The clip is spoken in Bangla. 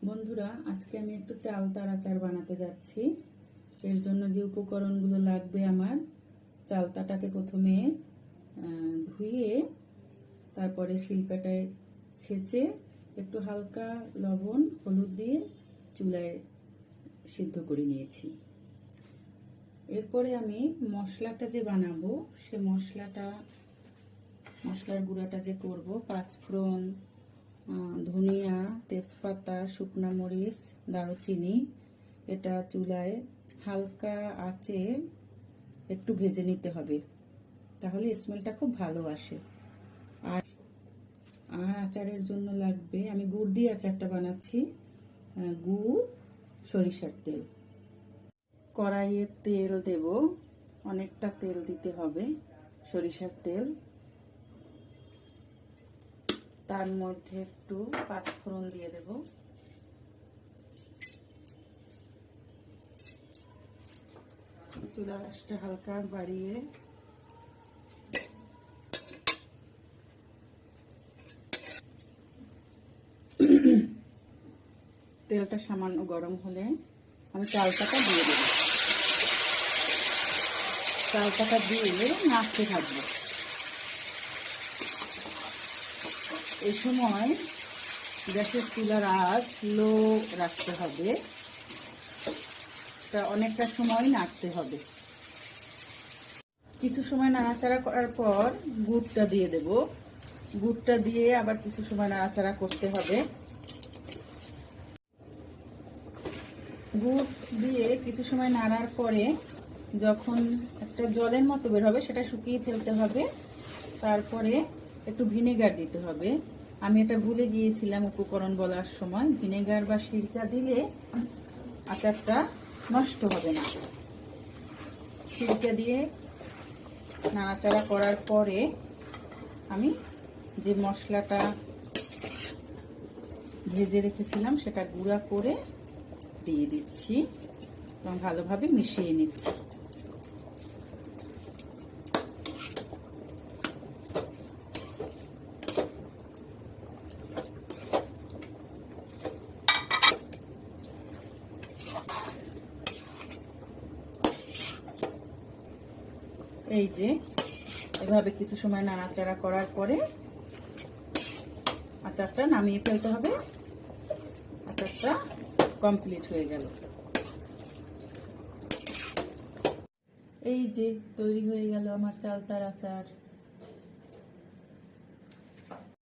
বন্ধুরা, আজকে আমি একটু চালতার আচার বানাতে যাচ্ছি। এর জন্য যে উপকরণগুলো লাগবে, আমার চালতাটাকে প্রথমে ধুয়ে তারপরে শিলপাটায় ছেঁচে একটু হালকা লবণ হলুদ দিয়ে চুলায় সিদ্ধ করে নিয়েছি। এরপরে আমি মশলাটা যে বানাবো, সে মশলার গুঁড়াটা যে করব, পাঁচফোড়ন, ধনিয়া, তেজপাতা, শুকনা মরিচ, দারুচিনি, এটা চুলায় হালকা আঁচে একটু ভেজে নিতে হবে, তাহলে স্মেলটা খুব ভালো আসে। আর আচারের জন্য লাগবে, আমি গুড় দিয়ে আচারটা বানাচ্ছি, গুড়, সরিষার তেল। কড়াইয়ে তেল দেব, অনেকটা তেল দিতে হবে, সরিষার তেল। তার মধ্যে একটু পাঁচফোড়ন দিয়ে দেব, চুলার আঁচটা হালকা বাড়িয়ে তেলটা সামান্য গরম হলে আমি চালতাটা দিয়ে দেব। চালতাটা দিয়ে নাড়তে থাকবো। এই সময় গ্যাসের চুলার আঁচ লো রাখতে হবে, তা অনেকটা সময় নাড়তে হবে। কিছু সময় নাড়াচাড়া করার পর গুড়টা দিয়ে দেব। গুড়টা দিয়ে আবার কিছু সময় নাড়াচাড়া করতে হবে। গুড় দিয়ে কিছু সময় নাড়ার পরে যখন একটা জলের মতো বের হবে, সেটা শুকিয়ে ফেলতে হবে। তারপরে একটু ভিনেগার দিতে হবে। আমি এটা ভুলে গিয়েছিলাম উপকরণ বলার সময়। ভিনেগার বা সিরকা দিলে আচারটা নষ্ট হবে না। সিরকা দিয়ে নাড়াচাড়া করার পরে আমি যে মশলাটা ভেজে রেখেছিলাম সেটা গুঁড়া করে দিয়ে দিচ্ছি এবং ভালোভাবে মিশিয়ে নিচ্ছি। এই যে এভাবে কিছু সময় নাড়াচাড়া করার পরে আচারটা নামিয়ে ফেলতে হবে। আচারটা কমপ্লিট হয়ে গেল। এই যে তৈরি হয়ে গেল আমার চালতার আচার।